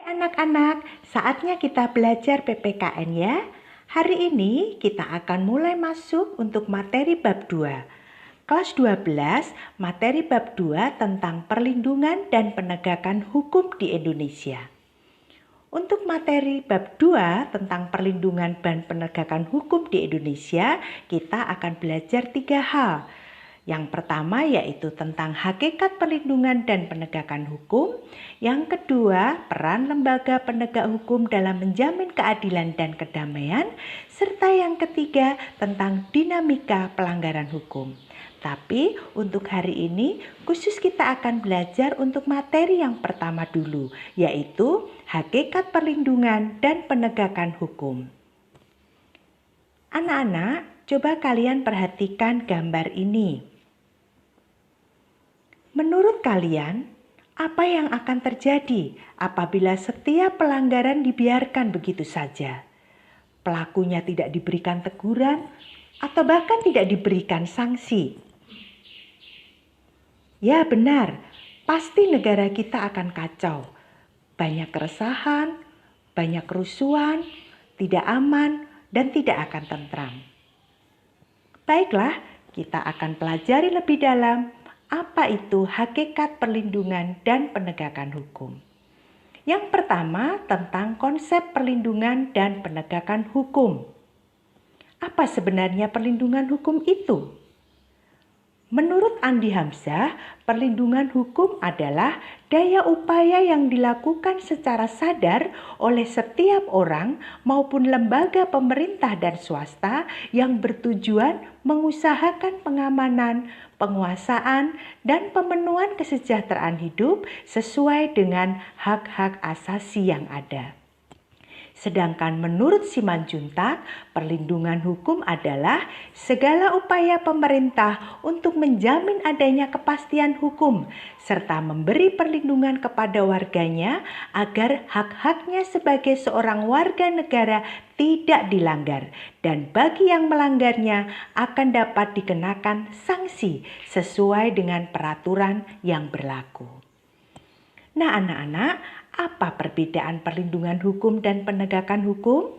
Anak-anak, saatnya kita belajar PPKN ya. Hari ini kita akan mulai masuk untuk materi bab 2. Kelas 12, materi bab 2 tentang perlindungan dan penegakan hukum di Indonesia. Untuk materi bab 2 tentang perlindungan dan penegakan hukum di Indonesia, kita akan belajar 3 hal. Yang pertama yaitu tentang hakikat perlindungan dan penegakan hukum. Yang kedua, peran lembaga penegak hukum dalam menjamin keadilan dan kedamaian. Serta yang ketiga, tentang dinamika pelanggaran hukum. Tapi untuk hari ini khusus kita akan belajar untuk materi yang pertama dulu, yaitu hakikat perlindungan dan penegakan hukum. Anak-anak, coba kalian perhatikan gambar ini. Menurut kalian, apa yang akan terjadi apabila setiap pelanggaran dibiarkan begitu saja? Pelakunya tidak diberikan teguran atau bahkan tidak diberikan sanksi? Ya benar, pasti negara kita akan kacau. Banyak keresahan, banyak kerusuhan, tidak aman, dan tidak akan tentram. Baiklah, kita akan pelajari lebih dalam apa itu hakikat perlindungan dan penegakan hukum. Yang pertama tentang konsep perlindungan dan penegakan hukum. Apa sebenarnya perlindungan hukum itu? Menurut Andi Hamzah, perlindungan hukum adalah daya upaya yang dilakukan secara sadar oleh setiap orang maupun lembaga pemerintah dan swasta yang bertujuan mengusahakan pengamanan, penguasaan, dan pemenuhan kesejahteraan hidup sesuai dengan hak-hak asasi yang ada. Sedangkan menurut Simanjuntak, perlindungan hukum adalah segala upaya pemerintah untuk menjamin adanya kepastian hukum serta memberi perlindungan kepada warganya agar hak-haknya sebagai seorang warga negara tidak dilanggar dan bagi yang melanggarnya akan dapat dikenakan sanksi sesuai dengan peraturan yang berlaku. Nah, anak-anak, apa perbedaan perlindungan hukum dan penegakan hukum?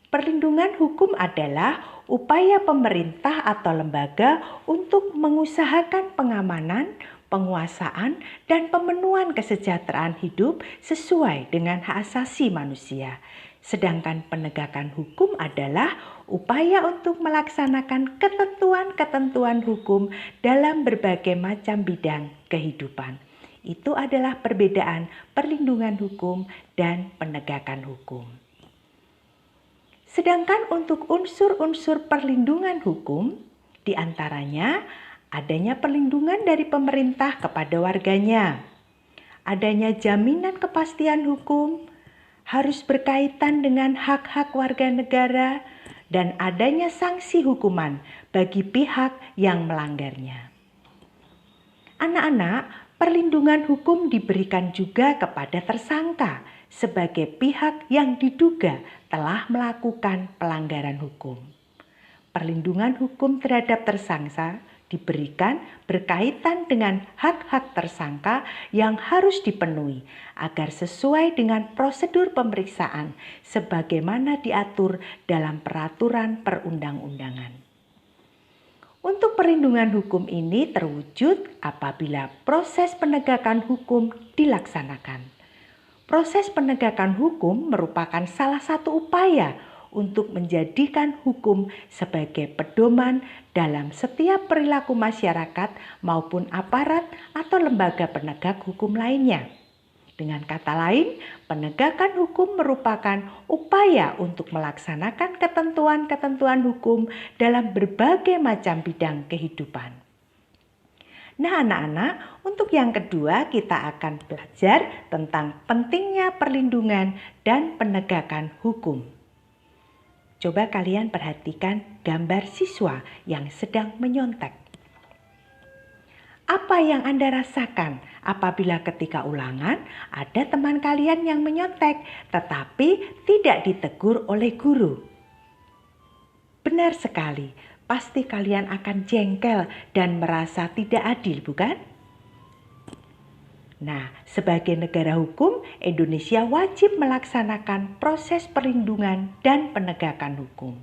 Perlindungan hukum adalah upaya pemerintah atau lembaga untuk mengusahakan pengamanan, penguasaan, dan pemenuhan kesejahteraan hidup sesuai dengan hak asasi manusia. Sedangkan penegakan hukum adalah upaya untuk melaksanakan ketentuan-ketentuan hukum dalam berbagai macam bidang kehidupan. Itu adalah perbedaan perlindungan hukum dan penegakan hukum. Sedangkan untuk unsur-unsur perlindungan hukum, diantaranya adanya perlindungan dari pemerintah kepada warganya, adanya jaminan kepastian hukum, harus berkaitan dengan hak-hak warga negara, dan adanya sanksi hukuman bagi pihak yang melanggarnya. Anak-anak, perlindungan hukum diberikan juga kepada tersangka sebagai pihak yang diduga telah melakukan pelanggaran hukum. Perlindungan hukum terhadap tersangka diberikan berkaitan dengan hak-hak tersangka yang harus dipenuhi agar sesuai dengan prosedur pemeriksaan sebagaimana diatur dalam peraturan perundang-undangan. Untuk perlindungan hukum ini terwujud apabila proses penegakan hukum dilaksanakan. Proses penegakan hukum merupakan salah satu upaya untuk menjadikan hukum sebagai pedoman dalam setiap perilaku masyarakat maupun aparat atau lembaga penegak hukum lainnya. Dengan kata lain, penegakan hukum merupakan upaya untuk melaksanakan ketentuan-ketentuan hukum dalam berbagai macam bidang kehidupan. Nah, anak-anak, untuk yang kedua kita akan belajar tentang pentingnya perlindungan dan penegakan hukum. Coba kalian perhatikan gambar siswa yang sedang menyontek. Apa yang Anda rasakan apabila ketika ulangan ada teman kalian yang menyontek tetapi tidak ditegur oleh guru? Benar sekali, pasti kalian akan jengkel dan merasa tidak adil, bukan? Nah, sebagai negara hukum, Indonesia wajib melaksanakan proses perlindungan dan penegakan hukum.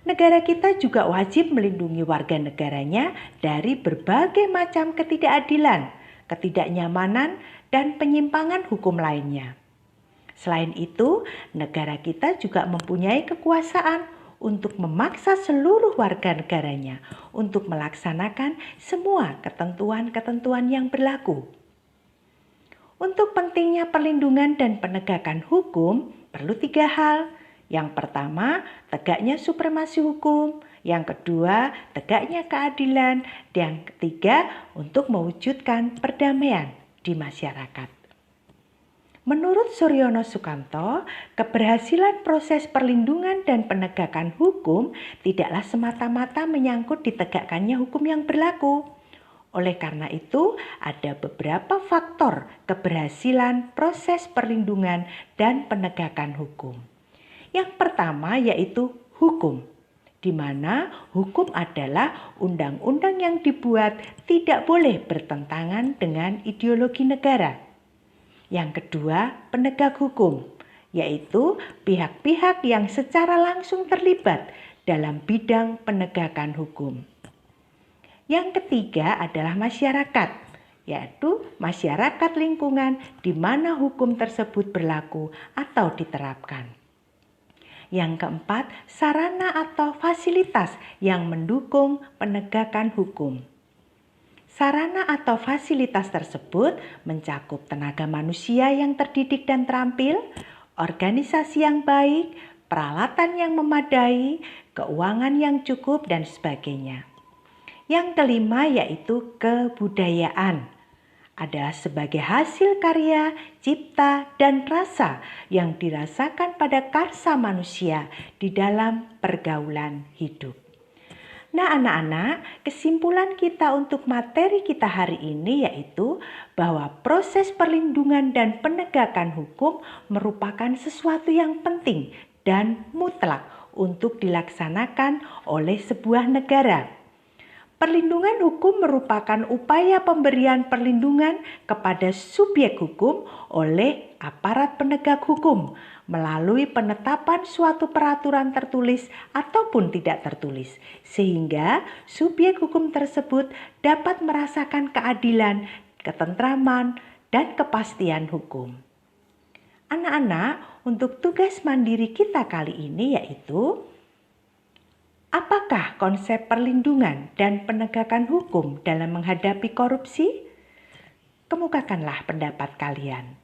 Negara kita juga wajib melindungi warga negaranya dari berbagai macam ketidakadilan, ketidaknyamanan, dan penyimpangan hukum lainnya. Selain itu, negara kita juga mempunyai kekuasaan untuk memaksa seluruh warga negaranya untuk melaksanakan semua ketentuan-ketentuan yang berlaku. Untuk pentingnya perlindungan dan penegakan hukum, perlu 3 hal. Yang pertama, tegaknya supremasi hukum. Yang kedua, tegaknya keadilan. Dan yang ketiga, untuk mewujudkan perdamaian di masyarakat. Menurut Suryono Sukanto, keberhasilan proses perlindungan dan penegakan hukum tidaklah semata-mata menyangkut ditegakkannya hukum yang berlaku. Oleh karena itu, ada beberapa faktor keberhasilan proses perlindungan dan penegakan hukum. Yang pertama yaitu hukum, di mana hukum adalah undang-undang yang dibuat tidak boleh bertentangan dengan ideologi negara. Yang kedua, penegak hukum, yaitu pihak-pihak yang secara langsung terlibat dalam bidang penegakan hukum. Yang ketiga adalah masyarakat, yaitu masyarakat lingkungan di mana hukum tersebut berlaku atau diterapkan. Yang keempat, sarana atau fasilitas yang mendukung penegakan hukum. Sarana atau fasilitas tersebut mencakup tenaga manusia yang terdidik dan terampil, organisasi yang baik, peralatan yang memadai, keuangan yang cukup, dan sebagainya. Yang kelima yaitu kebudayaan. Adalah sebagai hasil karya, cipta, dan rasa yang dirasakan pada karsa manusia di dalam pergaulan hidup. Nah anak-anak, kesimpulan kita untuk materi kita hari ini yaitu bahwa proses perlindungan dan penegakan hukum merupakan sesuatu yang penting dan mutlak untuk dilaksanakan oleh sebuah negara. Perlindungan hukum merupakan upaya pemberian perlindungan kepada subjek hukum oleh aparat penegak hukum melalui penetapan suatu peraturan tertulis ataupun tidak tertulis, sehingga subjek hukum tersebut dapat merasakan keadilan, ketentraman, dan kepastian hukum. Anak-anak, untuk tugas mandiri kita kali ini yaitu apakah konsep perlindungan dan penegakan hukum dalam menghadapi korupsi? Kemukakanlah pendapat kalian.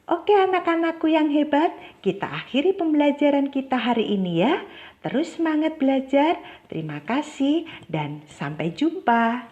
Oke anak-anakku yang hebat, kita akhiri pembelajaran kita hari ini ya. Terus semangat belajar. Terima kasih dan sampai jumpa.